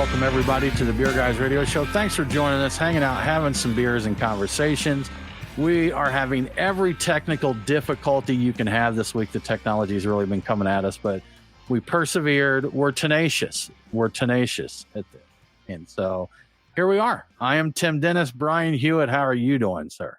welcome everybody to the Beer Guys Radio Show. Thanks for joining us, hanging out, having some beers and conversations. We are having every technical difficulty you can have this week. The technology has really been coming at us, but we persevered. We're tenacious. At this. And so here we are. I am Tim Dennis. Brian Hewitt, how are you doing, sir?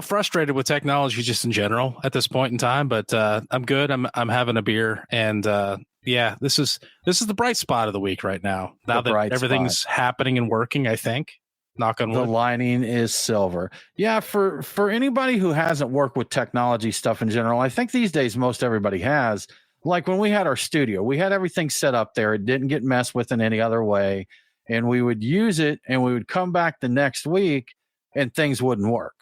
Frustrated with technology just in general at this point in time, but I'm good. I'm having a beer, and this is the bright spot of the week right now. Now that everything's happening and working, I think. Knock on wood. The lining is silver. Yeah, for anybody who hasn't worked with technology stuff in general, I think these days most everybody has. Like when we had our studio, we had everything set up there. It didn't get messed with in any other way, and we would use it, and we would come back the next week, and things wouldn't work.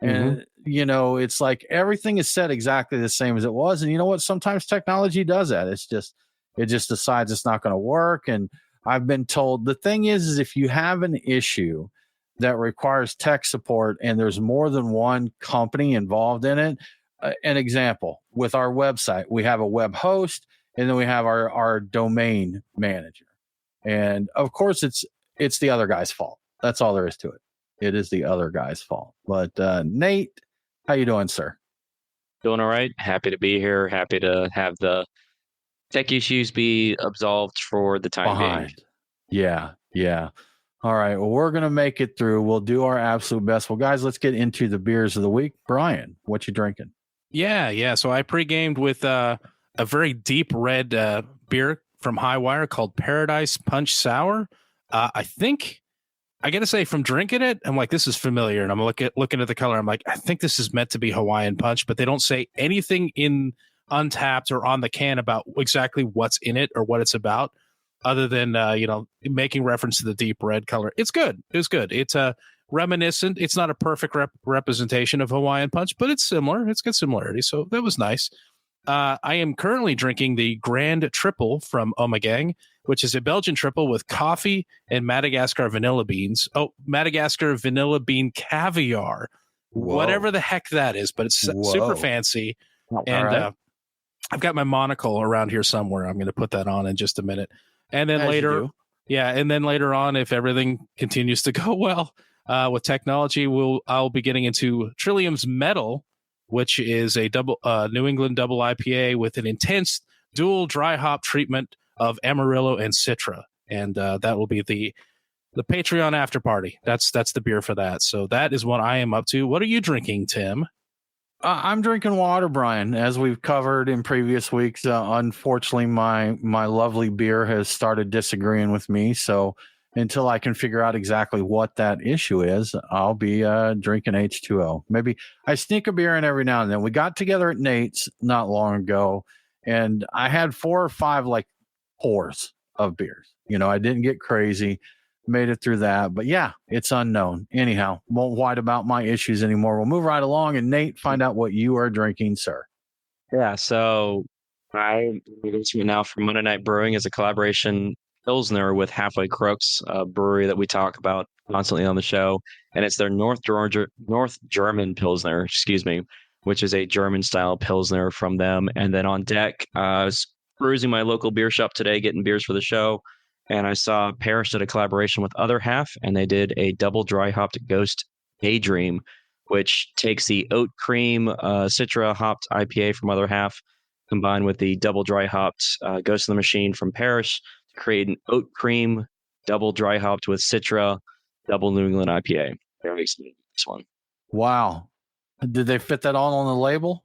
And, it's like everything is set exactly the same as it was. And you know what? Sometimes technology does that. It just decides it's not going to work. And I've been told the thing is if you have an issue that requires tech support and there's more than one company involved in it, an example with our website, we have a web host and then we have our domain manager. And of course it's the other guy's fault. That's all there is to it. It is the other guy's fault. But Nate, how you doing, sir? Doing all right. Happy to be here. Happy to have the tech issues be absolved for the time being. Yeah. All right. Well, we're going to make it through. We'll do our absolute best. Well, guys, let's get into the beers of the week. Brian, what you drinking? Yeah. So I pre-gamed with a very deep red beer from Highwire called Paradise Punch Sour. I think I got to say, from drinking it, I'm like, this is familiar. And I'm looking at the color. I'm like, I think this is meant to be Hawaiian Punch, but they don't say anything in Untapped or on the can about exactly what's in it or what it's about, other than, making reference to the deep red color. It's good. It's reminiscent. It's not a perfect representation of Hawaiian Punch, but it's similar. It's got similarities. So that was nice. I am currently drinking the Grand Triple from Omegang, which is a Belgian triple with coffee and Madagascar vanilla beans. Oh, Madagascar vanilla bean caviar. Whoa. Whatever the heck that is, but it's super fancy. And right. I've got my monocle around here somewhere. I'm going to put that on in just a minute. And then later on, if everything continues to go well with technology, I'll be getting into Trillium's Metal, which is a New England double IPA with an intense dual dry hop treatment of Amarillo and Citra. And that will be the Patreon after party. That's the beer for that. So that is what I am up to. What are you drinking, Tim? I'm drinking water, Brian. As we've covered in previous weeks, unfortunately, my lovely beer has started disagreeing with me. So until I can figure out exactly what that issue is, I'll be drinking H2O. Maybe I sneak a beer in every now and then. We got together at Nate's not long ago, and I had 4 or 5 pours of beers. I didn't get crazy, made it through that. But yeah, it's unknown. Anyhow, won't whine about my issues anymore. We'll move right along, and Nate, find out what you are drinking, sir. Yeah, so I'm now from Monday Night Brewing as a collaboration Pilsner with Halfway Crooks, a brewery that we talk about constantly on the show. And it's their North German Pilsner, which is a German-style Pilsner from them. And then on deck, I was perusing my local beer shop today, getting beers for the show. And I saw Parrish did a collaboration with Other Half, and they did a double dry hopped Ghost Daydream, which takes the oat cream Citra hopped IPA from Other Half, combined with the double dry hopped Ghost in the Machine from Parrish, to create an oat cream double dry hopped with Citra double New England IPA. Very excited about this one. Wow. Did they fit that all on the label?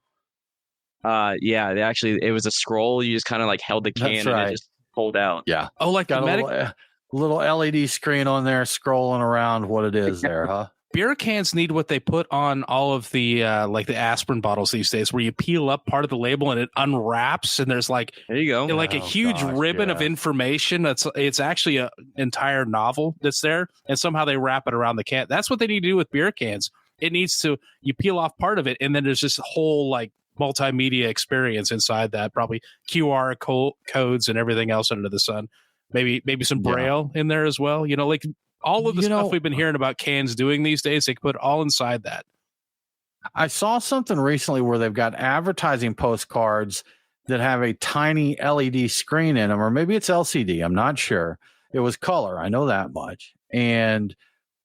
Yeah, it was a scroll. You just kind of held the can and it just pulled out. Yeah. Oh, got a little LED screen on there scrolling around what it is there, huh? Beer cans need what they put on all of the the aspirin bottles these days, where you peel up part of the label and it unwraps, and there's there you go, a huge ribbon of information. It's actually an entire novel that's there, and somehow they wrap it around the can. That's what they need to do with beer cans. It needs to, you peel off part of it, and then there's this whole multimedia experience inside that, probably QR codes and everything else under the sun. Maybe some Braille in there as well. All of the stuff we've been hearing about cans doing these days, they can put all inside that. I saw something recently where they've got advertising postcards that have a tiny LED screen in them, or maybe it's LCD. I'm not sure. It was color. I know that much. And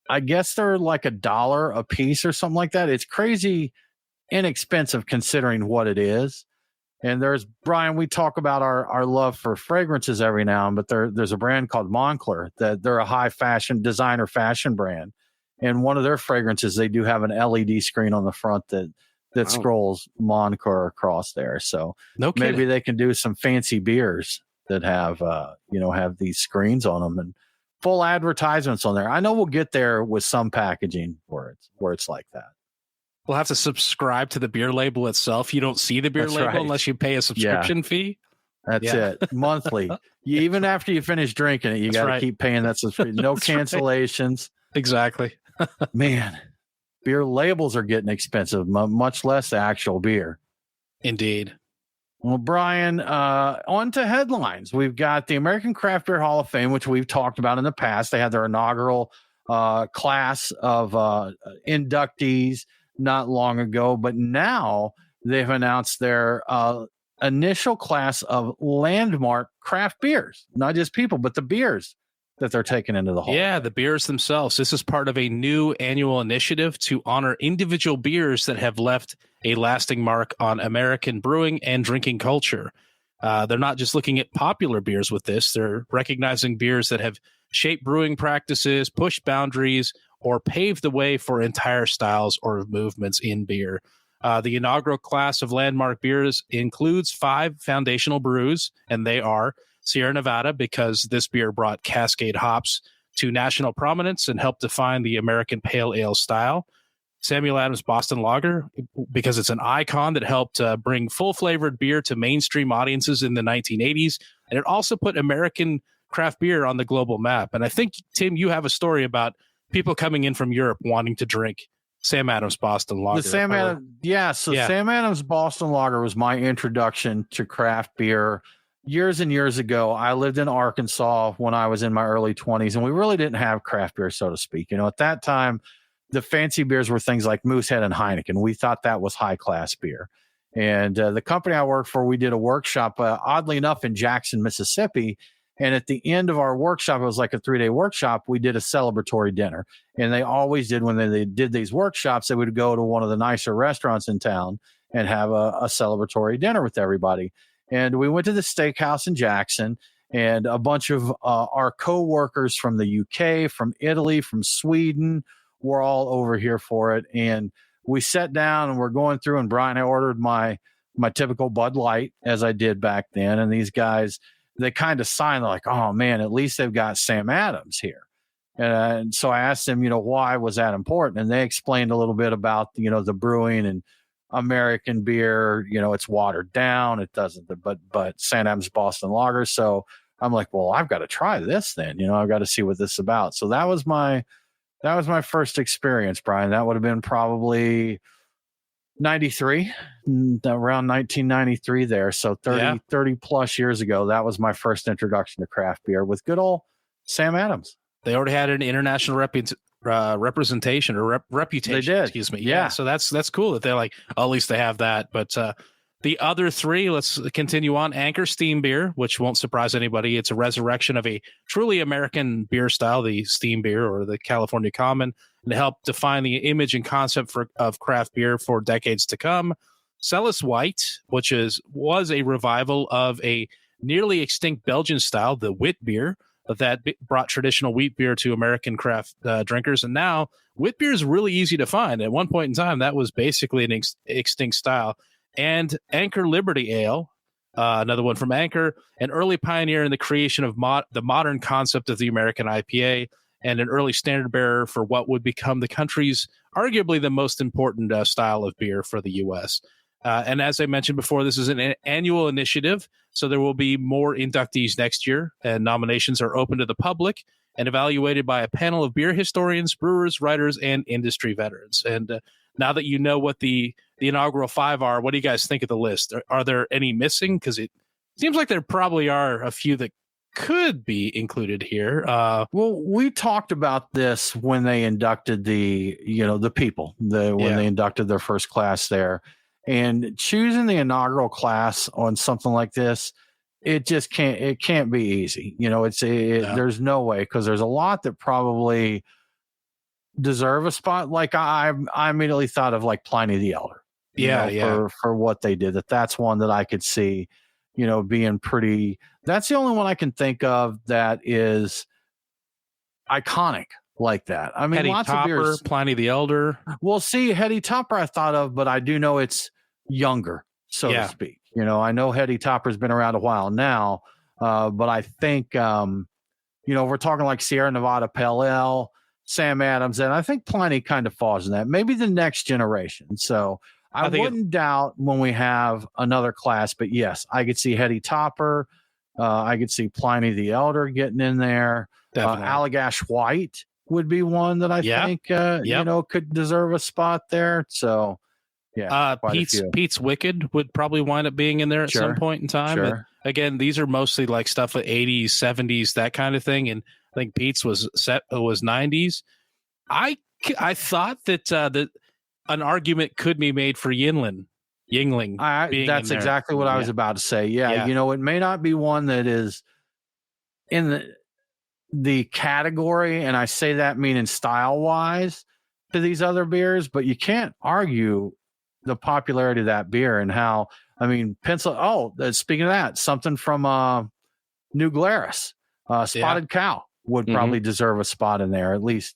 I guess they're like $1 a piece or something like that. It's crazy inexpensive considering what it is. And there's, Brian, we talk about our love for fragrances every now and then, but there's a brand called Moncler that they're a high fashion designer fashion brand. And one of their fragrances, they do have an LED screen on the front that scrolls Moncler across there. So maybe they can do some fancy beers that have, have these screens on them and full advertisements on there. I know we'll get there with some packaging where it's like that. We'll have to subscribe to the beer label itself. You don't see the beer label unless you pay a subscription fee. That's it. Monthly. Even after you finish drinking it, you got to keep paying that subscription. No cancellations. Exactly. Man, beer labels are getting expensive, much less the actual beer. Indeed. Well, Brian, on to headlines. We've got the American Craft Beer Hall of Fame, which we've talked about in the past. They had their inaugural class of inductees not long ago, but now they've announced their initial class of landmark craft beers, not just people, but the beers that they're taking into the hall. Yeah, the beers themselves. This is part of a new annual initiative to honor individual beers that have left a lasting mark on American brewing and drinking culture. They're not just looking at popular beers with this. They're recognizing beers that have shaped brewing practices, pushed boundaries, or paved the way for entire styles or movements in beer. The inaugural class of landmark beers includes 5 foundational brews, and they are Sierra Nevada, because this beer brought Cascade hops to national prominence and helped define the American pale ale style. Samuel Adams Boston Lager, because it's an icon that helped bring full-flavored beer to mainstream audiences in the 1980s. And it also put American craft beer on the global map. And I think, Tim, you have a story about people coming in from Europe wanting to drink Sam Adams Boston Lager. Sam Adams Boston Lager was my introduction to craft beer years and years ago. I lived in Arkansas when I was in my early 20s, and we really didn't have craft beer, so to speak. At that time, the fancy beers were things like Moosehead and Heineken. We thought that was high-class beer. And the company I worked for, we did a workshop, oddly enough, in Jackson, Mississippi. And at the end of our workshop, it was like a 3-day workshop, we did a celebratory dinner. And they always did, when they did these workshops, they would go to one of the nicer restaurants in town and have a celebratory dinner with everybody. And we went to the steakhouse in Jackson, and a bunch of our co-workers from the UK, from Italy, from Sweden, were all over here for it. And we sat down and we're going through, and Brian, I ordered my typical Bud Light, as I did back then. And these guys, they kind of signed, like, oh man, at least they've got Sam Adams here. And so I asked them, why was that important? And they explained a little bit about, the brewing and American beer, it's watered down. It doesn't, but Sam Adams Boston Lager. So I'm like, well, I've got to try this then, I've got to see what this is about. So that was my first experience, Brian. That would have been probably 93, around 1993 there. So 30 plus years ago, that was my first introduction to craft beer with good old Sam Adams. They already had an international representation or reputation. They did. Excuse me. Yeah. So that's cool that they're like, at least they have that. But the other 3, let's continue on. Anchor Steam Beer, which won't surprise anybody. It's a resurrection of a truly American beer style, the steam beer or the California Common, and to help define the image and concept of craft beer for decades to come. Celis White, which was a revival of a nearly extinct Belgian style, the wit beer, that brought traditional wheat beer to American craft drinkers. And now wit beer is really easy to find. At one point in time, that was basically an extinct style. And Anchor Liberty Ale, another one from Anchor, an early pioneer in the creation of the modern concept of the American IPA, and an early standard bearer for what would become the country's arguably the most important style of beer for the U.S. And as I mentioned before, this is an annual initiative, so there will be more inductees next year, and nominations are open to the public and evaluated by a panel of beer historians, brewers, writers, and industry veterans. And now that you know what the inaugural 5 are, what do you guys think of the list? Are there any missing? Because it seems like there probably are a few that could be included here. Well, we talked about this when they inducted the people, they inducted their first class there. And choosing the inaugural class on something like this, it just can't be easy. There's no way, because there's a lot that probably deserve a spot. Like I immediately thought of like Pliny the Elder. For what they did. That's one that I could see, being pretty. That's the only one I can think of that is iconic like that. I mean, Heady lots Topper, of beers. Pliny the Elder. Well, see, Heady Topper I thought of, but I do know it's younger, so to speak. I know Heady Topper's been around a while now, but I think, we're talking like Sierra Nevada Pale Ale, Sam Adams, and I think Pliny kind of falls in that. Maybe the next generation. So I wouldn't doubt when we have another class, but yes, I could see Heady Topper. I could see Pliny the Elder getting in there. Allagash White would be one that I think, could deserve a spot there. So, yeah. Pete's Wicked would probably wind up being in there at some point in time. Sure. But again, these are mostly like stuff at 80s, 70s, that kind of thing. And I think Pete's was 90s. I thought that an argument could be made for Yingling. That's exactly what I was about to say. Yeah. It may not be one that is in the category, and I say that meaning style wise to these other beers, but you can't argue the popularity of that beer and how, I mean, speaking of that, something from New Glarus, Spotted Cow would probably deserve a spot in there, at least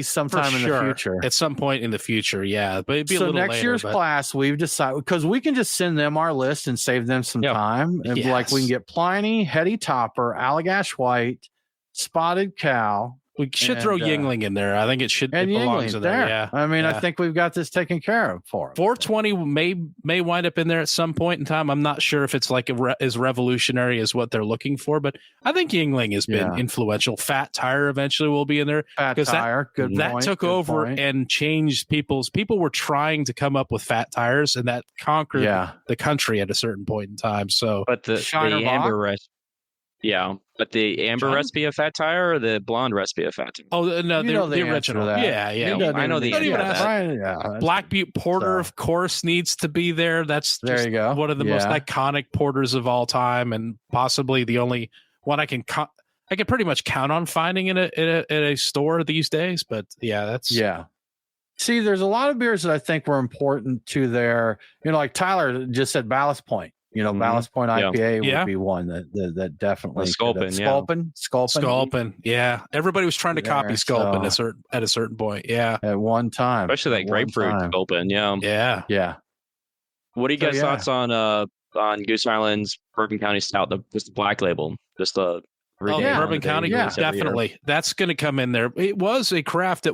sometime in the future. At some point in the future, yeah. But it'd be a little next later, year's class, we've decided, because we can just send them our list and save them some time. And like we can get Pliny, Heady Topper, Allagash White, Spotted Cow. We should throw Yingling in there. I think it belongs in there. Yeah. I mean, I think we've got this taken care of for them. 420 may wind up in there at some point in time. I'm not sure if it's like as revolutionary as what they're looking for, but I think Yingling has been influential. Fat Tire eventually will be in there. Fat Tire, that took over and changed people were trying to come up with fat tires, and that conquered the country at a certain point in time. So, but the amber recipe. Yeah, but the amber recipe of Fat Tire or the blonde recipe of Fat Tire? Oh, no, the original. Yeah. I know the answer. Black Butte Porter, of course, needs to be there. That's just one of the most iconic porters of all time, and possibly the only one I can pretty much count on finding in a store these days. But See, there's a lot of beers that I think were important to their, like Tyler just said, Ballast Point. Ballast Point IPA would be one that definitely Sculpin. Yeah. Everybody was trying to copy Sculpin at a certain point. Yeah. At one time. Especially that grapefruit Sculpin. Yeah. Yeah. What are you guys' thoughts on Goose Island's Bourbon County Stout, just the black label? Just Bourbon County, definitely. That's going to come in there. It was a craft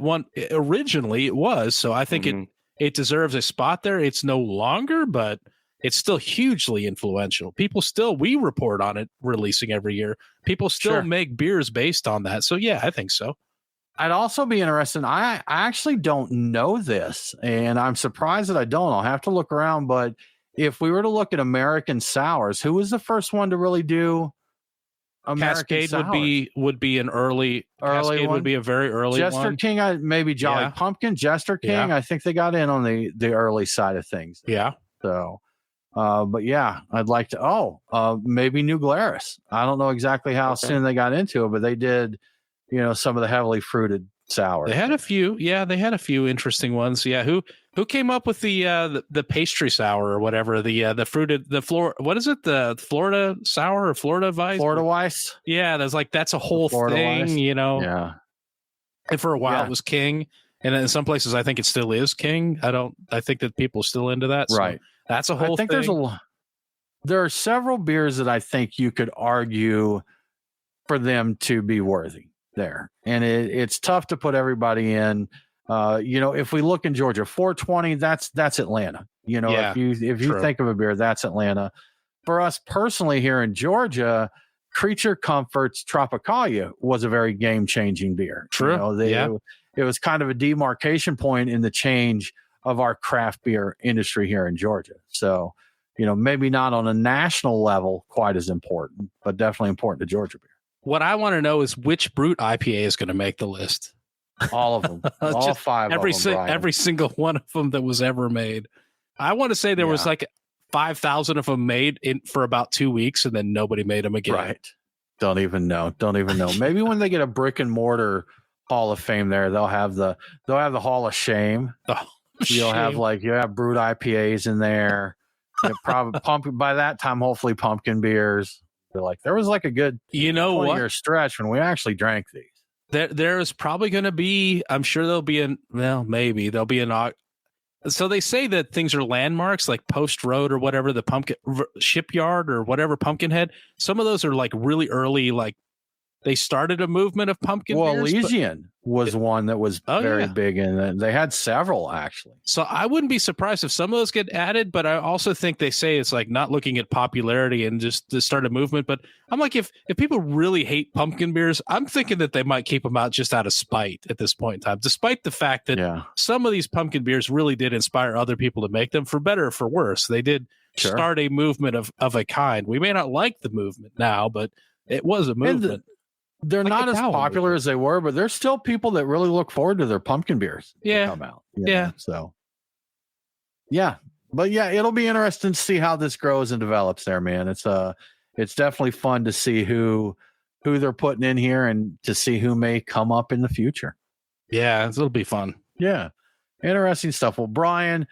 originally it was. So I think it deserves a spot there. It's no longer, but it's still hugely influential. We report on it releasing every year. People still make beers based on that. So yeah, I think so. I'd also be interested. I actually don't know this, and I'm surprised that I don't. I'll have to look around. But if we were to look at American sours, who was the first one to really do American Cascade sours? would be an early Cascade one. Would be a very early Jester one. King, maybe Jolly Pumpkin, Jester King. I think they got in on the early side of things. Yeah. So. But yeah, I'd like to. Maybe New Glarus. I don't know exactly how soon they got into it, but they did, some of the heavily fruited sours. They had a few. Yeah, they had a few interesting ones. Yeah, who came up with the pastry sour or whatever? The fruited what is it? The Florida sour or Florida Weiss? Florida Weiss. Yeah, that's a whole thing. Weiss. Yeah. And for a while it was king, and in some places I think it still is king. I think that people are still into that. So. Right. That's a whole thing. There are several beers that I think you could argue for them to be worthy there. And it's tough to put everybody in. If we look in Georgia, 420, that's Atlanta. If you think of a beer, that's Atlanta. For us personally here in Georgia, Creature Comforts Tropicalia was a very game-changing beer. True. It was kind of a demarcation point in the change of our craft beer industry here in Georgia. So, maybe not on a national level quite as important, but definitely important to Georgia beer. What I want to know is which Brute IPA is going to make the list. All of them. All five of them. Every single one of them that was ever made. I want to say there was like 5,000 of them made for about 2 weeks, and then nobody made them again. Right. Don't even know. Maybe when they get a brick and mortar Hall of Fame there, they'll have the Hall of Shame. Oh, You'll have brewed IPAs in there. Probably by that time, hopefully pumpkin beers. They're like, there was like a good 20-year stretch when we actually drank these. There's probably going to be, I'm sure there'll be maybe there'll be so they say that things are landmarks like Post Road or whatever, the pumpkin shipyard or whatever, Pumpkinhead. Some of those are like really early, like they started a movement of pumpkin beers. Elysian was one that was very big, and they had several actually. So I wouldn't be surprised if some of those get added, but I also think they say it's like not looking at popularity and just to start a movement. But I'm like, if people really hate pumpkin beers, I'm thinking that they might keep them out just out of spite at this point in time, despite the fact that some of these pumpkin beers really did inspire other people to make them, for better or for worse. They did start a movement of a kind. We may not like the movement now, but it was a movement. They're like not as popular as they were, but there's still people that really look forward to their pumpkin beers. Come out. So, but it'll be interesting to see how this grows and develops there, man. It's definitely fun to see who they're putting in here and to see who may come up in the future. Yeah, it'll be fun. Yeah. Interesting stuff. Well, Brian,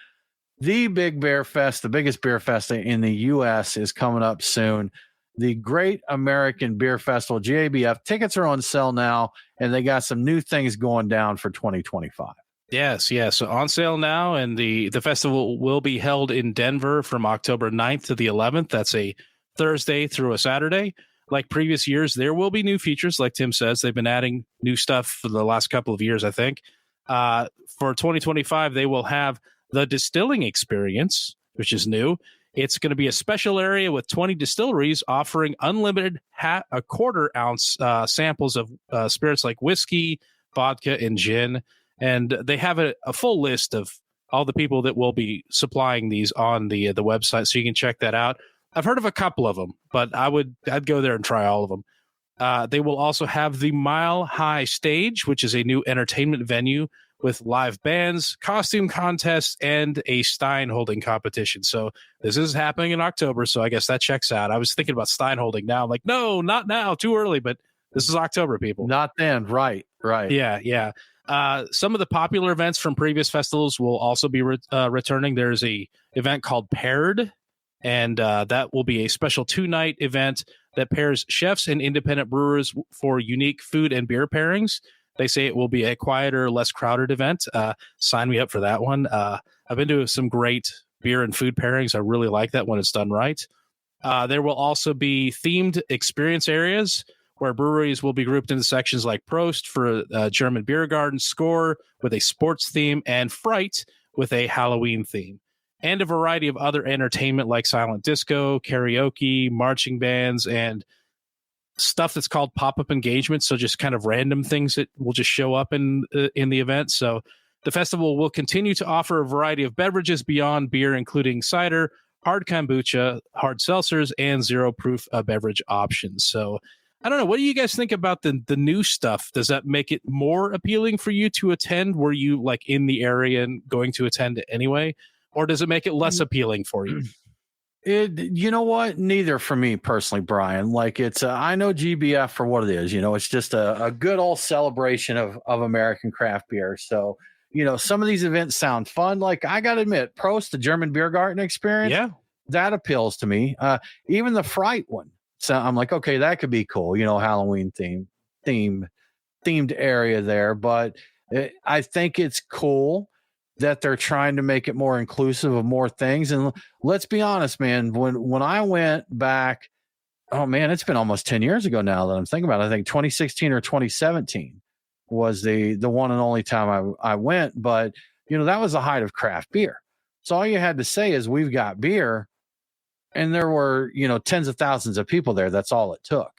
the big beer fest, the biggest beer fest in the U.S. is coming up soon. The Great American Beer Festival, GABF. Tickets are on sale now, and they got some new things going down for 2025. Yes. So on sale now, and the festival will be held in Denver from October 9th to the 11th. That's a Thursday through a Saturday. Like previous years, there will be new features. Like Tim says, they've been adding new stuff for the last couple of years, I think. For 2025, they will have the distilling experience, which is new. It's going to be a special area with 20 distilleries offering unlimited a quarter ounce samples of spirits like whiskey, vodka, and gin. And they have a full list of all the people that will be supplying these on the website, so you can check that out. I've heard of a couple of them, but I'd go there and try all of them. They will also have the Mile High Stage, which is a new entertainment venue with live bands, costume contests, and a Stein holding competition. So this is happening in October, so I guess that checks out. I was thinking about Stein holding now. I'm like, no, not now, too early, but this is October, people. Not then, right. Yeah. Some of the popular events from previous festivals will also be returning. There's a event called Paired, and that will be a special 2-night event that pairs chefs and independent brewers for unique food and beer pairings. They say it will be a quieter, less crowded event. Sign me up for that one. I've been to some great beer and food pairings. I really like that when it's done right. There will also be themed experience areas where breweries will be grouped into sections like Prost for German beer garden, Score with a sports theme, and Fright with a Halloween theme. And a variety of other entertainment like silent disco, karaoke, marching bands, and stuff that's called pop-up engagements, so just kind of random things that will just show up in the event. So the festival will continue to offer a variety of beverages beyond beer, including cider, hard kombucha, hard seltzers, and zero-proof beverage options. So I don't know. What do you guys think about the new stuff? Does that make it more appealing for you to attend? Were you like in the area and going to attend anyway? Or does it make it less appealing for you? You know what? Neither for me personally, Brian. Like I know GBF for what it is. It's just a good old celebration of American craft beer. So, some of these events sound fun. Like I got to admit, Prost, the German beer garden experience, that appeals to me. Even the Fright one. So I'm like, okay, that could be cool. Halloween themed area there. But I think it's cool that they're trying to make it more inclusive of more things. And let's be honest, man, when I went back, oh man, it's been almost 10 years ago now that I'm thinking about it. I think 2016 or 2017 was the one and only time I went, but that was the height of craft beer. So all you had to say is we've got beer, and there were, tens of thousands of people there. That's all it took,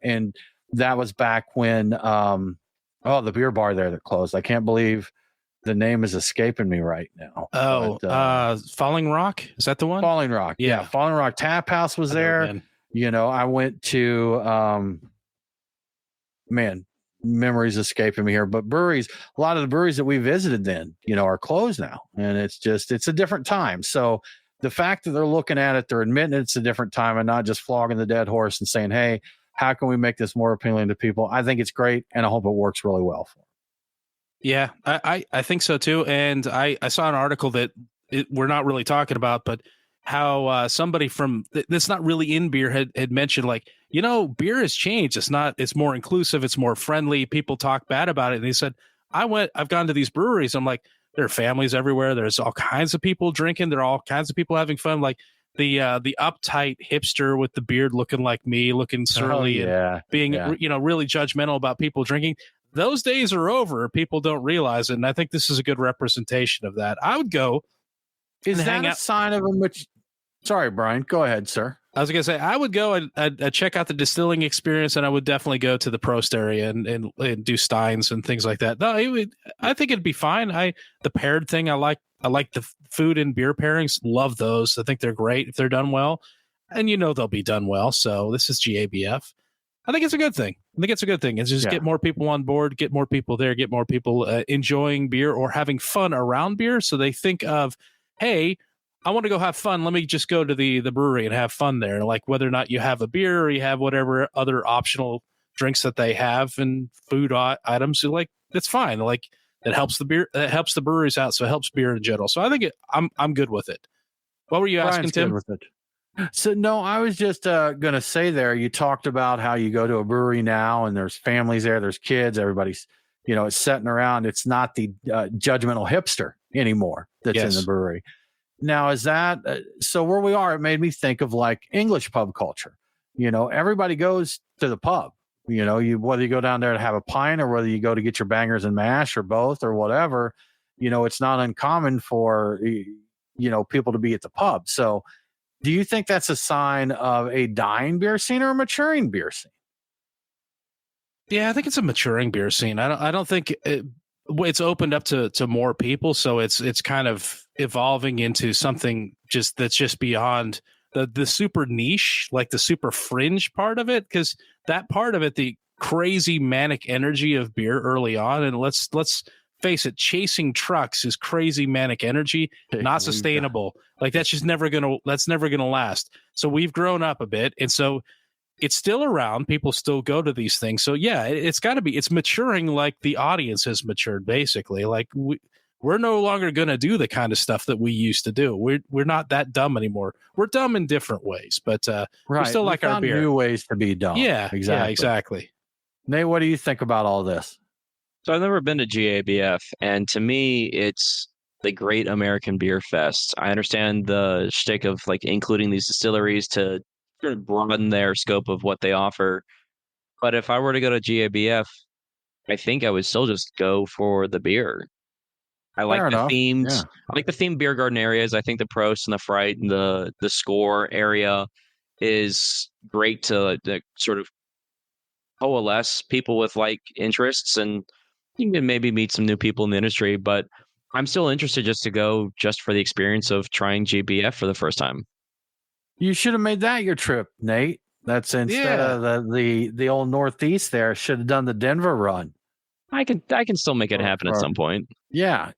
and that was back when, the beer bar there that closed. I can't believe the name is escaping me right now. Falling Rock? Is that the one? Falling Rock. Yeah. Falling Rock Tap House was there. I went to, memories escaping me here, but breweries, a lot of the breweries that we visited then, are closed now, and it's a different time. So the fact that they're looking at it, they're admitting it's a different time and not just flogging the dead horse and saying, hey, how can we make this more appealing to people? I think it's great, and I hope it works really well for them. Yeah, I think so too. And I saw an article that we're not really talking about, but how somebody from that's not really in beer had mentioned, like, beer has changed. It's more inclusive. It's more friendly. People talk bad about it. And they said, I've gone to these breweries. I'm like, there are families everywhere. There's all kinds of people drinking. There are all kinds of people having fun. Like the uptight hipster with the beard looking like me, looking surly and being, really judgmental about people drinking. Those days are over. People don't realize it. And I think this is a good representation of that. I would go. Is that a sign of a Sorry, Brian. Go ahead, sir. I was going to say, I would go and check out the distilling experience, and I would definitely go to the Prost area and do Steins and things like that. No, I think it'd be fine. The paired thing, I like the food and beer pairings. Love those. I think they're great if they're done well, and they'll be done well. So this is GABF. I think it's a good thing. It's just get more people on board, get more people there, get more people enjoying beer or having fun around beer. So they think of, hey, I want to go have fun. Let me just go to the brewery and have fun there. Like whether or not you have a beer or you have whatever other optional drinks that they have and food items, like that's fine. Like it helps the beer, it helps the breweries out, so it helps beer in general. So I think I'm good with it. What were you asking, Tim? Good with it. So no, I was just going to say there. You talked about how you go to a brewery now and there's families there, there's kids, everybody's it's sitting around. It's not the judgmental hipster anymore that's in the brewery. Now, is that so where we are? It made me think of like English pub culture. Everybody goes to the pub, whether you go down there to have a pint or whether you go to get your bangers and mash or both or whatever, it's not uncommon for, people to be at the pub. So do you think that's a sign of a dying beer scene or a maturing beer scene? Yeah, I think it's a maturing beer scene. I don't think it's opened up to more people, so it's kind of evolving into something that's just beyond the super niche, like the super fringe part of it, because that part of it, the crazy manic energy of beer early on, and let's face it, chasing trucks is crazy manic energy, not sustainable. Like that's never gonna last. So we've grown up a bit, and so it's still around. People still go to these things. So yeah, it's maturing like the audience has matured, basically. Like we're no longer going to do the kind of stuff that we used to do. We're not that dumb anymore. We're dumb in different ways, but we still like our beer. New ways to be dumb. Yeah, exactly. Nate, what do you think about all this? So I've never been to GABF, and to me, it's the Great American Beer Fest. I understand the shtick of like including these distilleries to sort of broaden their scope of what they offer. But if I were to go to GABF, I think I would still just go for the beer. I like the themed. Yeah. I like the themed beer garden areas. I think the Prost and the Fright and the Score area is great to sort of coalesce people with like interests, and you can maybe meet some new people in the industry. But I'm still interested just to go just for the experience of trying GBF for the first time. You should have made that your trip, Nate. That's instead of the old Northeast there. Should have done the Denver run. I can still make it happen at some point. Yeah,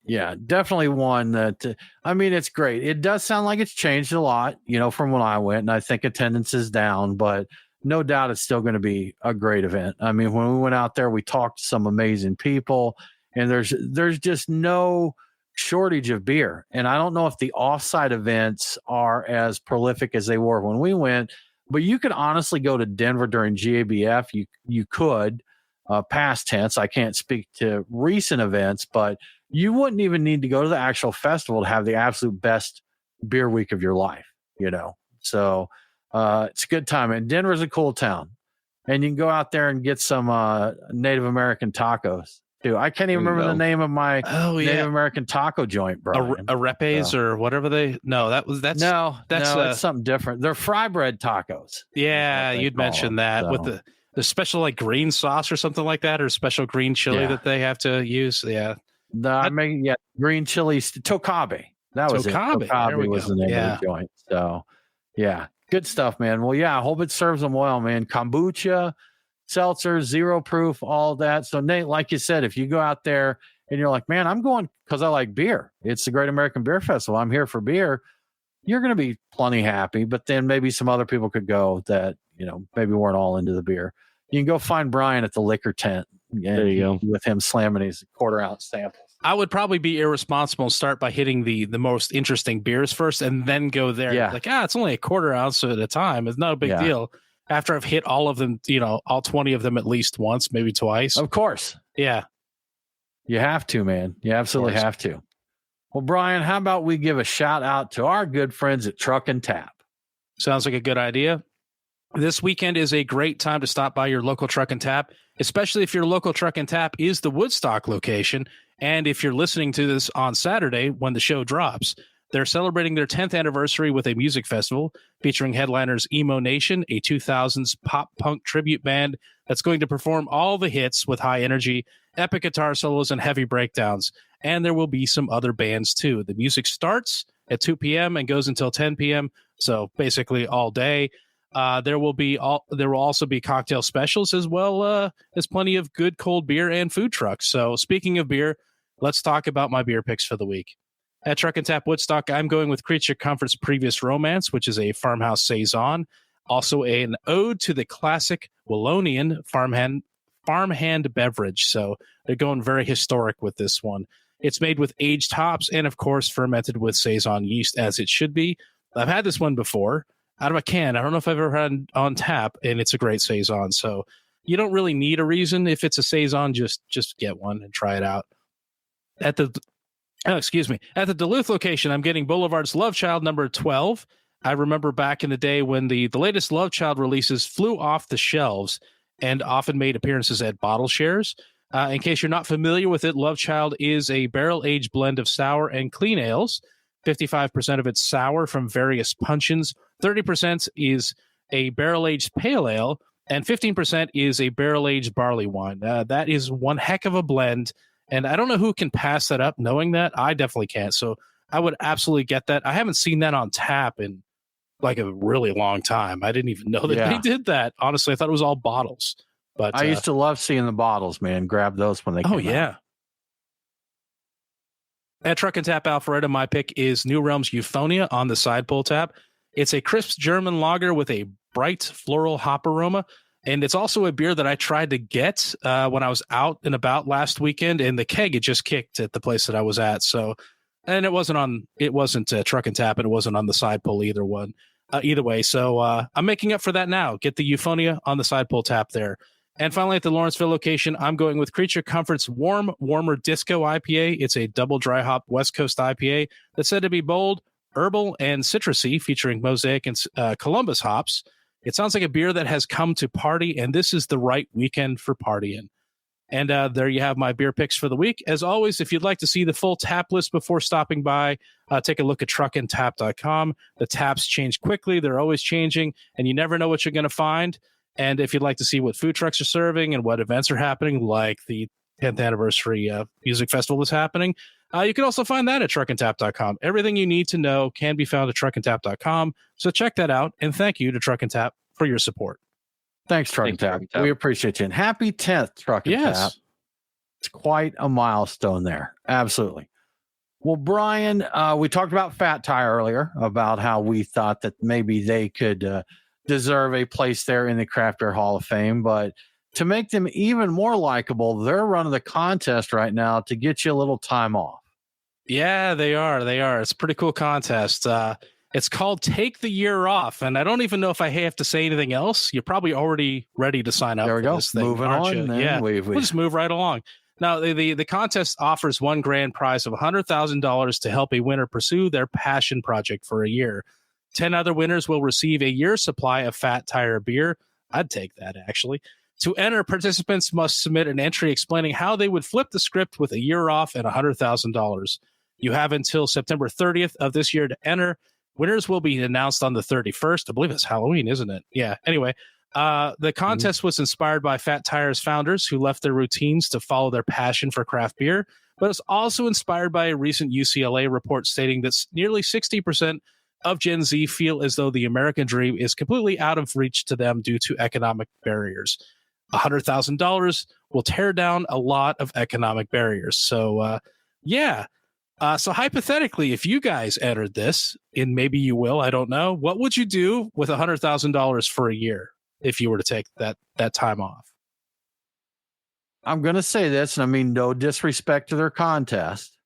definitely one that. I mean, it's great. It does sound like it's changed a lot, from when I went, and I think attendance is down, but no doubt it's still going to be a great event. I mean, when we went out there, we talked to some amazing people, and there's just no shortage of beer. And I don't know if the offsite events are as prolific as they were when we went, but you could honestly go to Denver during GABF. You could. Past tense, I can't speak to recent events, but you wouldn't even need to go to the actual festival to have the absolute best beer week of your life, So it's a good time. And Denver's a cool town. And you can go out there and get some Native American tacos too. I can't even remember the name of my Native American taco joint, bro. Arepes or whatever it's something different. They're fry bread tacos. Yeah, you'd mentioned that with the special like green sauce or something like that, or special green chili that they have to use. Yeah. Green chili Tokabe. That was Tokabe. It. Tokabe was the name of the joint. So yeah, good stuff, man. Well, yeah, I hope it serves them well, man. Kombucha, seltzer, 0 proof, all that. So Nate, like you said, if you go out there and you're like, man, I'm going because I like beer. It's the Great American Beer Festival. I'm here for beer. you're going to be plenty happy. But then maybe some other people could go that, maybe weren't all into the beer. You can go find Brian at the liquor tent. There you go. With him slamming his quarter-ounce samples. I would probably be irresponsible and start by hitting the most interesting beers first and then go there. Yeah. Like, it's only a quarter ounce at a time. It's not a big deal. After I've hit all of them, all 20 of them at least once, maybe twice. Of course. Yeah. You have to, man. You absolutely have to. Well, Brian, how about we give a shout out to our good friends at Truck and Tap? Sounds like a good idea. This weekend is a great time to stop by your local Truck and Tap, especially if your local Truck and Tap is the Woodstock location. And if you're listening to this on Saturday when the show drops, they're celebrating their 10th anniversary with a music festival featuring headliners Emo Nation, a 2000s pop punk tribute band that's going to perform all the hits with high energy, epic guitar solos, and heavy breakdowns. And there will be some other bands too. The music starts at 2 p.m. and goes until 10 p.m. So basically all day. There will also be cocktail specials as well as plenty of good cold beer and food trucks. So speaking of beer, let's talk about my beer picks for the week. At Truck and Tap Woodstock, I'm going with Creature Comfort's Previous Romance, which is a farmhouse saison. Also an ode to the classic Wallonian farmhand beverage. So they're going very historic with this one. It's made with aged hops and, of course, fermented with saison yeast, as it should be. I've had this one before out of a can. I don't know if I've ever had on tap, and it's a great saison. So you don't really need a reason. If it's a saison, just get one and try it out. At the Duluth location, I'm getting Boulevard's Love Child number 12. I remember back in the day when the latest Love Child releases flew off the shelves and often made appearances at bottle shares. In case you're not familiar with it, Love Child is a barrel-aged blend of sour and clean ales. 55% of it's sour from various puncheons, 30% is a barrel-aged pale ale, and 15% is a barrel-aged barley wine. That is one heck of a blend, and I don't know who can pass that up knowing that. I definitely can't, so I would absolutely get that. I haven't seen that on tap in like a really long time. I didn't even know that they did that. Honestly, I thought it was all bottles. But I used to love seeing the bottles, man. Grab those when they came out. At Truck and Tap Alpharetta, my pick is New Realm's Euphonia on the side pull tap. It's a crisp German lager with a bright floral hop aroma. And it's also a beer that I tried to get when I was out and about last weekend, and the keg had just kicked at the place that I was at. So, and it wasn't Truck and Tap, and it wasn't on the side pull either way. So I'm making up for that now. Get the Euphonia on the side pull tap there. And finally, at the Lawrenceville location, I'm going with Creature Comfort's Warmer Disco IPA. It's a double dry hop West Coast IPA that's said to be bold, herbal, and citrusy, featuring Mosaic and Columbus hops. It sounds like a beer that has come to party, and this is the right weekend for partying. And there you have my beer picks for the week. As always, if you'd like to see the full tap list before stopping by, take a look at truckandtap.com. The taps change quickly. They're always changing, and you never know what you're going to find. And if you'd like to see what food trucks are serving and what events are happening, like the 10th anniversary music festival is happening, you can also find that at truckandtap.com. Everything you need to know can be found at truckandtap.com. So check that out. And thank you to Truck and Tap for your support. Thanks, Truck and Tap. We appreciate you. And happy 10th, Truck and Tap. It's quite a milestone there. Absolutely. Well, Brian, we talked about Fat Tire earlier, about how we thought that maybe they could deserve a place there in the Craft Beer Hall of Fame. But to make them even more likable, they're running the contest right now to get you a little time off. Yeah, they are. It's a pretty cool contest. It's called Take the Year Off, and I don't even know if I have to say anything else. You're probably already ready to sign up for this thing. Moving on. Yeah, we'll just move right along. Now, the contest offers one grand prize of $100,000 to help a winner pursue their passion project for a year. 10 other winners will receive a year's supply of Fat Tire beer. I'd take that, actually. To enter, participants must submit an entry explaining how they would flip the script with a year off and $100,000. You have until September 30th of this year to enter. Winners will be announced on the 31st. I believe it's Halloween, isn't it? Yeah. Anyway, the contest was inspired by Fat Tire's founders who left their routines to follow their passion for craft beer, but it's also inspired by a recent UCLA report stating that nearly 60% of Gen Z feel as though the American dream is completely out of reach to them due to economic barriers. $100,000 will tear down a lot of economic barriers. So, yeah, So hypothetically, if you guys entered this, and maybe you will, I don't know, what would you do with $100,000 for a year if you were to take that time off? I'm going to say this, and I mean no disrespect to their contest.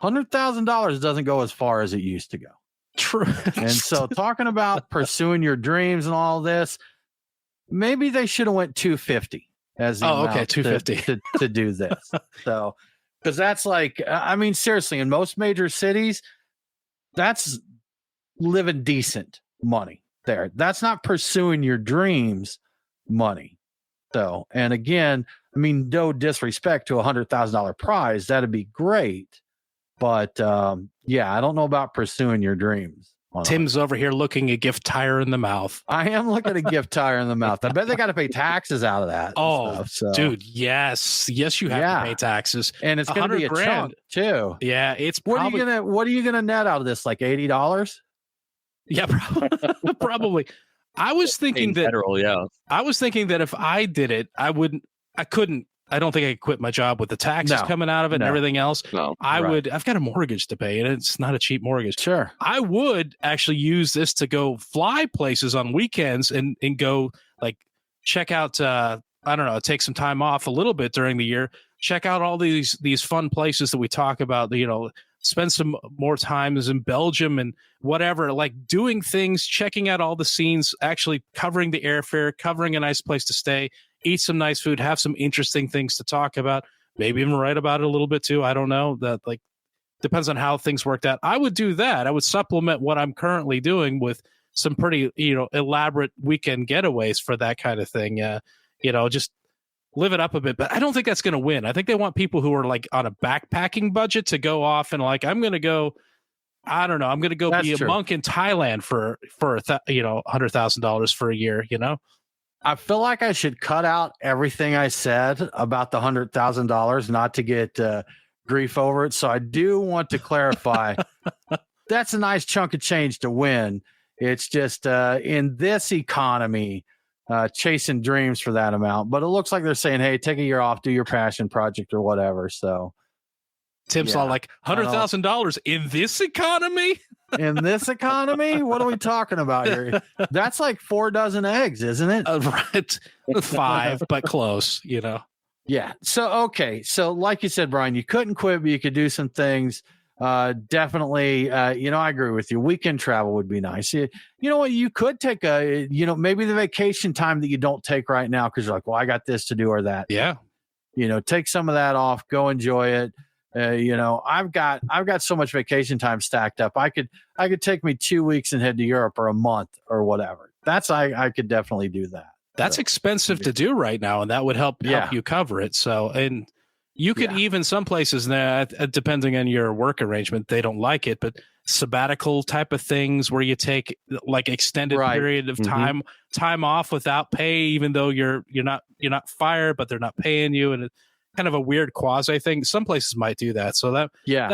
$100,000 doesn't go as far as it used to go. True. And so talking about pursuing your dreams and all this, maybe they should have went 250 as the amount 250 to do this. So, because that's like, I mean, seriously, in most major cities, that's living decent money there. That's not pursuing your dreams money. So, and again, I mean, no disrespect to $100,000 prize. That'd be great. But yeah, I don't know about pursuing your dreams. Tim's over here looking a gift tire in the mouth. I am looking at a gift tire in the mouth. I bet they got to pay taxes out of that. Oh, stuff, so. Dude, yes, you have to pay taxes, and it's going to be a chunk too. Yeah, it's what are you gonna net out of this? Like $80? Yeah, probably. I was thinking that federal, yeah. I was thinking that if I did it, I couldn't. I don't think I could quit my job with the taxes coming out of it and everything else. No, I've got a mortgage to pay, and it's not a cheap mortgage. Sure. I would actually use this to go fly places on weekends and go like check out, I don't know, take some time off a little bit during the year, check out all these fun places that we talk about, spend some more times in Belgium and whatever, like doing things, checking out all the scenes, actually covering the airfare, covering a nice place to stay, eat some nice food, have some interesting things to talk about, maybe even write about it a little bit too. I don't know. That like depends on how things worked out. I would do that. I would supplement what I'm currently doing with some pretty, elaborate weekend getaways for that kind of thing. Just live it up a bit. But I don't think that's going to win. I think they want people who are like on a backpacking budget to go off and like, I'm going to go, I don't know, I'm going to go be a monk in Thailand for $100,000 for a year, I feel like I should cut out everything I said about the $100,000 not to get grief over it. So I do want to clarify that's a nice chunk of change to win. It's just in this economy, chasing dreams for that amount. But it looks like they're saying, hey, take a year off, do your passion project or whatever. So Tim's all like $100,000 in this economy. In this economy, what are we talking about here? That's like 4 dozen eggs, isn't it? Right, 5, but close. Yeah. So okay. So like you said, Brian, you couldn't quit, but you could do some things. Definitely. I agree with you. Weekend travel would be nice. You know what? You could take maybe the vacation time that you don't take right now because you're like, well, I got this to do or that. Yeah. Take some of that off. Go enjoy it. I've got so much vacation time stacked up. I could take me 2 weeks and head to Europe or a month or whatever. I could definitely do that. That's expensive to do right now, and that would help you cover it. So, and you could even some places now, depending on your work arrangement, they don't like it, but sabbatical type of things where you take like extended period of time off without pay, even though you're not fired, but they're not paying you, and kind of a weird quasi thing. Some places might do that. So that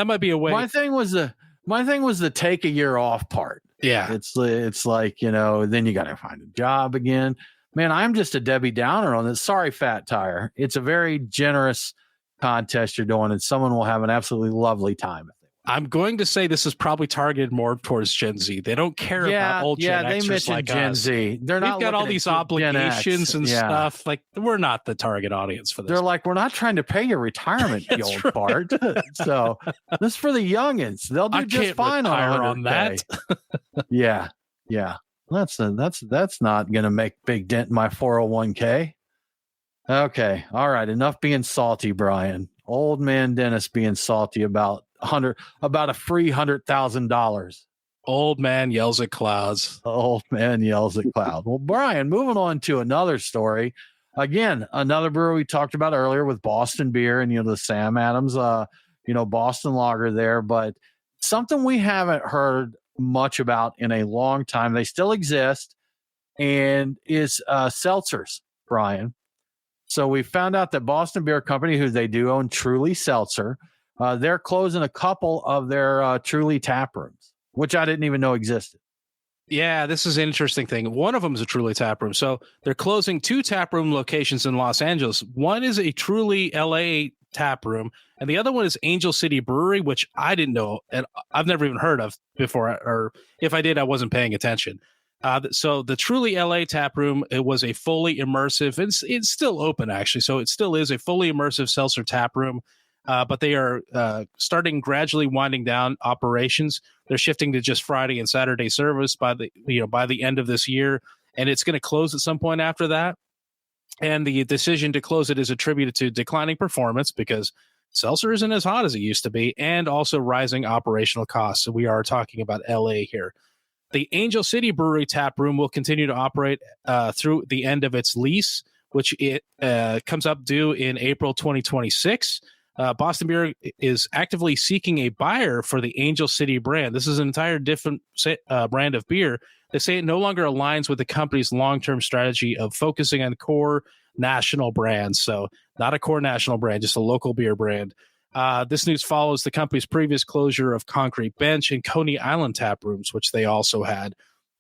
might be a way. My thing was the take a year off part. Yeah. It's like, then you got to find a job again, man. I'm just a Debbie Downer on this. Sorry, Fat Tire. It's a very generous contest you're doing and someone will have an absolutely lovely time. I'm going to say this is probably targeted more towards Gen Z. They don't care about old Gen Xers they mentioned like Gen us. Z. We've got all these obligations and stuff. Like we're not the target audience for this. They're like, we're not trying to pay your retirement, the old part. So this is for the youngins. They'll do just fine on that. Yeah. That's not going to make big dent in my 401k. Okay. All right. Enough being salty, Brian. Old man Dennis being salty about a free $100,000. Old man yells at clouds. Old man yells at cloud. Well, Brian, moving on to another story. Again, another brewer we talked about earlier with Boston Beer and the Sam Adams, Boston Lager there, but something we haven't heard much about in a long time. They still exist, and is seltzers, Brian. So we found out that Boston Beer Company, who they do own Truly Seltzer, they're closing a couple of their Truly tap rooms, which I didn't even know existed. Yeah, this is an interesting thing. One of them is a Truly tap room. So they're closing 2 tap room locations in Los Angeles. One is a Truly LA tap room, and the other one is Angel City Brewery, which I didn't know, and I've never even heard of before, or if I did, I wasn't paying attention. So the Truly LA tap room, it was a fully immersive, it's still open actually, so it still is a fully immersive seltzer tap room. But they are starting gradually winding down operations. They're shifting to just Friday and Saturday service by the end of this year, and it's going to close at some point after that. And the decision to close it is attributed to declining performance because seltzer isn't as hot as it used to be, and also rising operational costs. So we are talking about LA here. The Angel City Brewery tap room will continue to operate through the end of its lease, which it comes up due in April 2026. Boston Beer is actively seeking a buyer for the Angel City brand. This is an entire different brand of beer. They say it no longer aligns with the company's long-term strategy of focusing on core national brands. So not a core national brand, just a local beer brand. This news follows the company's previous closure of Concrete Bench and Coney Island tap rooms, which they also had.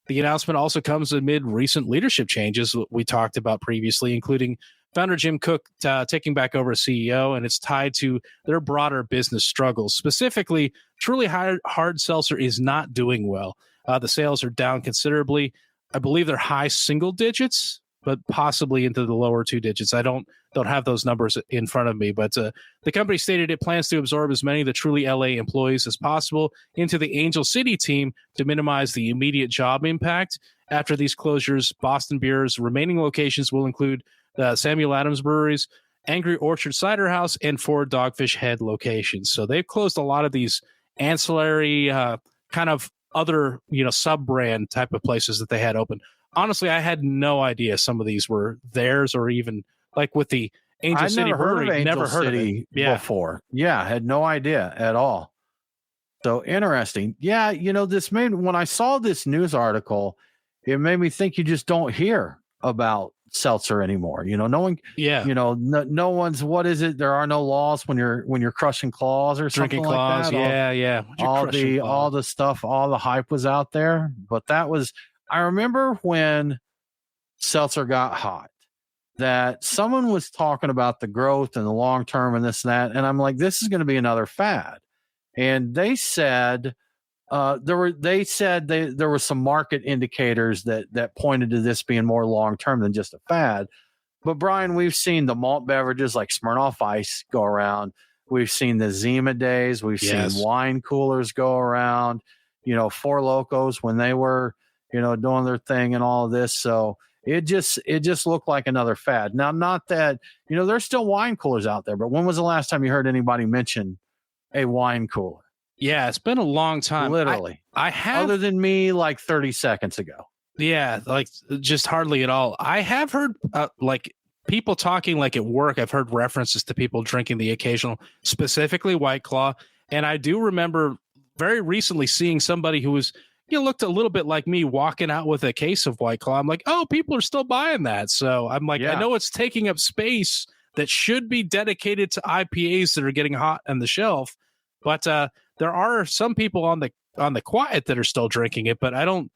The announcement also comes amid recent leadership changes we talked about previously, including founder Jim Cook taking back over as CEO, and it's tied to their broader business struggles. Specifically, Truly Hard Seltzer is not doing well. The sales are down considerably. I believe they're high single digits, but possibly into the lower 2 digits. I don't have those numbers in front of me, but the company stated it plans to absorb as many of the Truly LA employees as possible into the Angel City team to minimize the immediate job impact. After these closures, Boston Beer's remaining locations will include Samuel Adams Breweries, Angry Orchard Cider House, and 4 Dogfish Head locations. So they've closed a lot of these ancillary kind of other, sub-brand type of places that they had open. Honestly, I had no idea some of these were theirs, or even like with the Angel City Brewery, never heard of it before. Yeah, I had no idea at all. So interesting. Yeah, when I saw this news article, it made me think you just don't hear about seltzer anymore. No one, no one's, what is it? There are no laws when you're crushing claws or something drinking claws. like that. All the stuff, all the hype was out there, but I remember when seltzer got hot, that someone was talking about the growth and the long term and this and that, and I'm like, this is going to be another fad. And they said there were some market indicators that pointed to this being more long term than just a fad. But Brian, we've seen the malt beverages like Smirnoff Ice go around. We've seen the Zima days. We've seen wine coolers go around. Four Locos when they were doing their thing and all of this. So it just looked like another fad. Now, not that there's still wine coolers out there, but when was the last time you heard anybody mention a wine cooler? Yeah, it's been a long time. Literally. I have, other than me, like 30 seconds ago. Yeah, like just hardly at all. I have heard like people talking like at work. I've heard references to people drinking the occasional, specifically White Claw. And I do remember very recently seeing somebody who was, looked a little bit like me walking out with a case of White Claw. I'm like, oh, people are still buying that. So I'm like, I know it's taking up space that should be dedicated to IPAs that are getting hot on the shelf. But there are some people on the quiet that are still drinking it, but I don't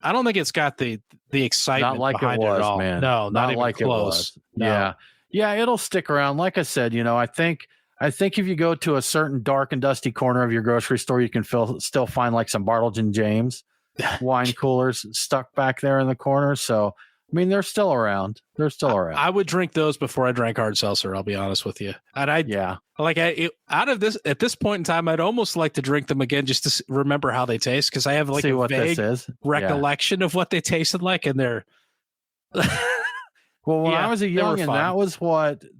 think it's got the excitement not like behind it was, at all. Man. No, not even like close. It was. No. Yeah, it'll stick around. Like I said, I think if you go to a certain dark and dusty corner of your grocery store, you can still find like some Bartles and James wine coolers stuck back there in the corner. So, I mean, they're still around. I would drink those before I drank hard seltzer. I'll be honest with you. And at this point in time, I'd almost like to drink them again just to remember how they taste, because I have like a vague recollection of what they tasted like, and they're. Well, when I was a youngin',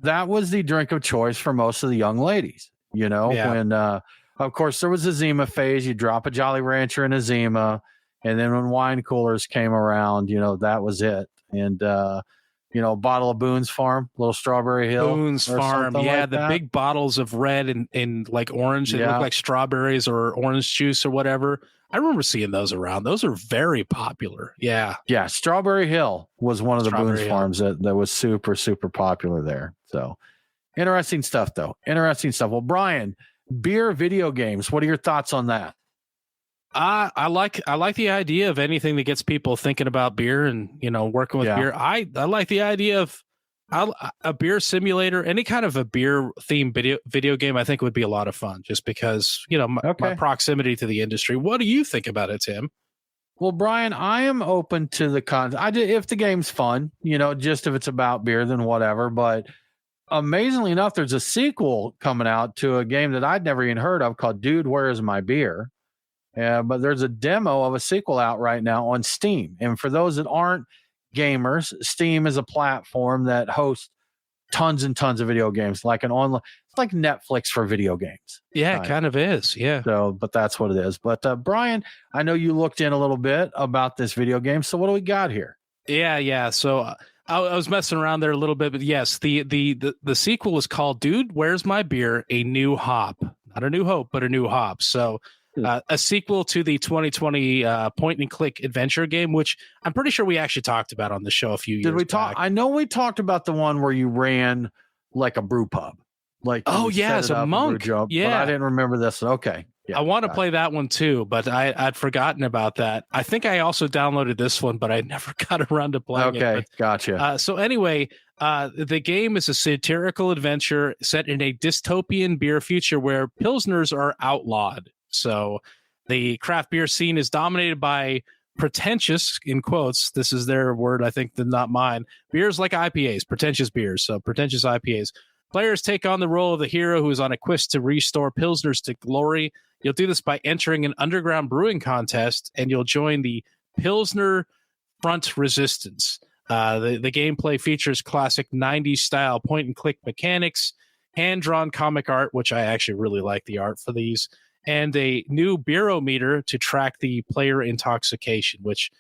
that was the drink of choice for most of the young ladies. When of course there was a Zima phase, you drop a Jolly Rancher in a Zima, and then when wine coolers came around, that was it. And a bottle of Boone's Farm, little Strawberry Hill. Boone's Farm, the big bottles of red and like orange. They look like strawberries or orange juice or whatever. I remember seeing those around. Those are very popular. Yeah. Yeah. Strawberry Hill was one of the Boone's Farms that was super, super popular there. So interesting stuff, though. Interesting stuff. Well, Brian, beer video games. What are your thoughts on that? I like the idea of anything that gets people thinking about beer and working with beer. I like the idea of a beer simulator, any kind of a beer themed video game. I think would be a lot of fun, just because my proximity to the industry. What do you think about it, Tim? Well, Brian, I am open to the concept. If the game's fun, just if it's about beer, then whatever. But amazingly enough, there's a sequel coming out to a game that I'd never even heard of called Dude, Where's My Beer? But there's a demo of a sequel out right now on Steam. And for those that aren't gamers, Steam is a platform that hosts tons and tons of video games, like an online, it's like Netflix for video games. Yeah, it kind of is. Yeah. So, but that's what it is. But Brian, I know you looked in a little bit about this video game. So what do we got here? Yeah. So I was messing around there a little bit, but yes, the sequel is called Dude, Where's My Beer? A New Hop. Not a new hope, but a new hop. So a sequel to the 2020 point and click adventure game, which I'm pretty sure we actually talked about on the show a few years back. Did we talk? I know we talked about the one where you ran like a brew pub. Like, oh yeah, as a monk. Job, yeah, but I didn't remember this. Okay. Yeah, I want to play that one too, but I'd forgotten about that. I think I also downloaded this one, but I never got around to playing it. Okay, gotcha. So anyway, the game is a satirical adventure set in a dystopian beer future where pilsners are outlawed. So the craft beer scene is dominated by pretentious, in quotes, this is their word, I think, not mine, beers like IPAs, pretentious beers. So pretentious IPAs. Players take on the role of the hero who is on a quest to restore pilsners to glory. You'll do this by entering an underground brewing contest, and you'll join the Pilsner Front Resistance. The gameplay features classic 90s style point and click mechanics, hand-drawn comic art, which I actually really like the art for these, and a new beerometer to track the player intoxication, which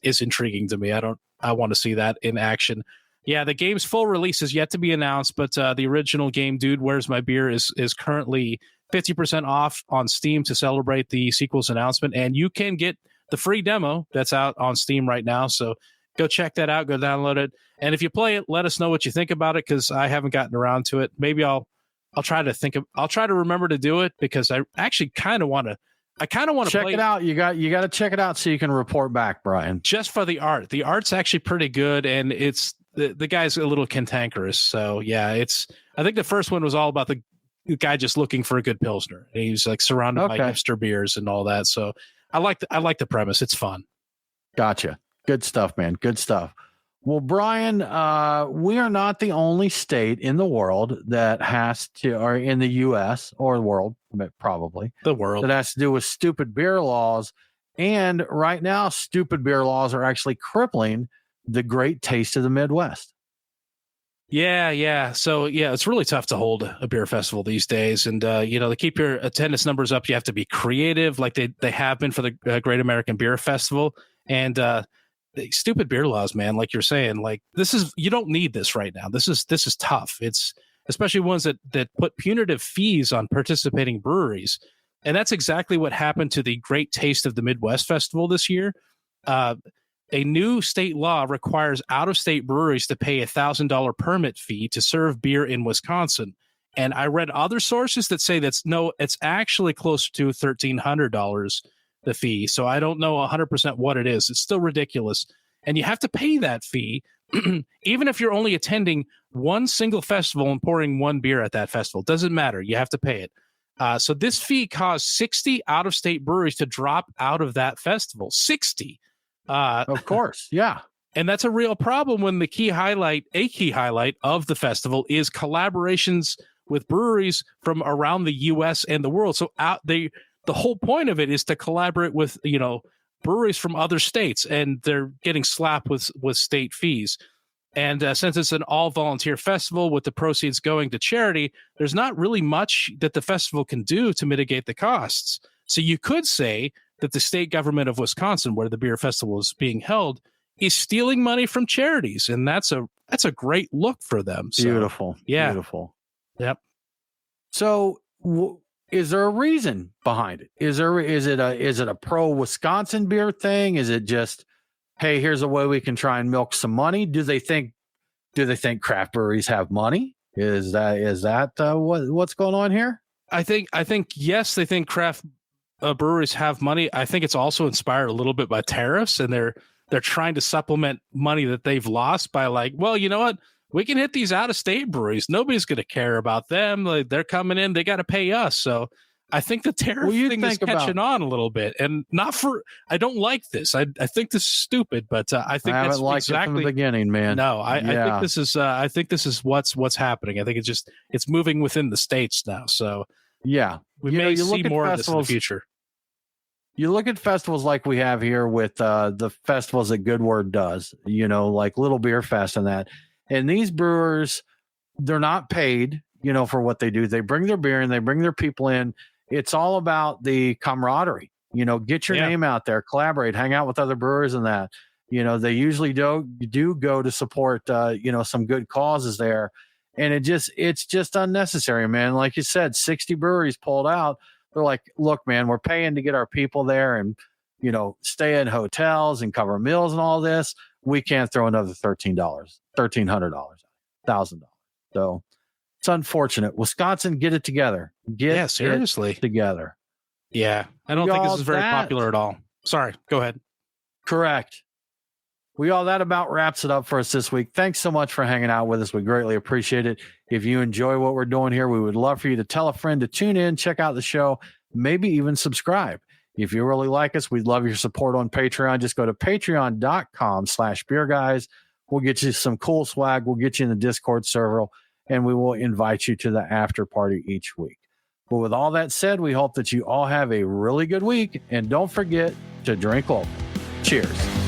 is intriguing to me. I want to see that in action. Yeah, the game's full release is yet to be announced, but the original game, Dude, Where's My Beer, is currently 50% off on Steam to celebrate the sequel's announcement, and you can get the free demo that's out on Steam right now. So go check that out, go download it, and if you play it, let us know what you think about it, because I haven't gotten around to it. Maybe I'll try to remember to do it, because I actually kind of want to. I kind of want to check it out. You got to check it out so you can report back, Brian. Just for the art. The art's actually pretty good, and it's the guy's a little cantankerous. So yeah, I think the first one was all about the guy just looking for a good pilsner. And he was like surrounded by hipster beers and all that. So I like the premise. It's fun. Gotcha. Good stuff, man. Good stuff. Well, Brian, we are not the only state in the world that has to, or in the U.S. or the world, probably the world, that has to do with stupid beer laws. And right now, stupid beer laws are actually crippling the great taste of the Midwest. Yeah. So yeah, it's really tough to hold a beer festival these days. And to keep your attendance numbers up, you have to be creative, like they have been for the Great American Beer Festival. And the stupid beer laws, man, like you're saying, like you don't need this right now. This is tough. It's especially ones that put punitive fees on participating breweries. And that's exactly what happened to the Great Taste of the Midwest Festival this year. A new state law requires out-of-state breweries to pay $1,000 permit fee to serve beer in Wisconsin. And I read other sources that say it's actually closer to $1,300, the fee. So I don't know 100% what it is. It's still ridiculous. And you have to pay that fee, even if you're only attending one single festival and pouring one beer at that festival. Doesn't matter. You have to pay it. So this fee caused 60 out-of-state breweries to drop out of that festival. 60. Of course. Yeah. And that's a real problem when a key highlight of the festival is collaborations with breweries from around the U.S. and the world. So the whole point of it is to collaborate with, breweries from other states, and they're getting slapped with state fees. And since it's an all volunteer festival with the proceeds going to charity, there's not really much that the festival can do to mitigate the costs. So you could say that the state government of Wisconsin, where the beer festival is being held, is stealing money from charities, and that's a great look for them. So, beautiful. Yeah. Beautiful. Yep. So is there a reason behind it? Is it a pro Wisconsin beer thing? Is it just, hey, here's a way we can try and milk some money? Do they think craft breweries have money? Is that what's going on here? I think yes, they think craft breweries have money, I think it's also inspired a little bit by tariffs, and they're trying to supplement money that they've lost by like, well, you know what? We can hit these out of state breweries. Nobody's going to care about them. Like, they're coming in, they got to pay us. So I think the tariff thing is catching on a little bit, and I don't like this. I think this is stupid, but I think I that's haven't liked it from the beginning, man. No, I think this is what's happening. I think it's moving within the states now. So yeah, we may see more of this in the future. You look at festivals like we have here with the festivals that Good Word does, like Little Beer Fest and that. And these brewers, they're not paid, for what they do. They bring their beer and they bring their people in. It's all about the camaraderie. Get your name out there, collaborate, hang out with other brewers and that. They usually do go to support, some good causes there. And it's just unnecessary, man. Like you said, 60 breweries pulled out. They're like, look, man, we're paying to get our people there and, stay in hotels and cover meals and all this. We can't throw another $1,300, $1,000. So it's unfortunate. Wisconsin, get it together. Seriously. It together. Yeah. I don't think this is very popular at all. Sorry. Go ahead. Correct. That about wraps it up for us this week. Thanks so much for hanging out with us. We greatly appreciate it. If you enjoy what we're doing here, we would love for you to tell a friend to tune in, check out the show, maybe even subscribe. If you really like us, we'd love your support on Patreon. Just go to patreon.com/beerguys. We'll get you some cool swag. We'll get you in the Discord server, and we will invite you to the after party each week. But with all that said, we hope that you all have a really good week, and don't forget to drink local. Cheers.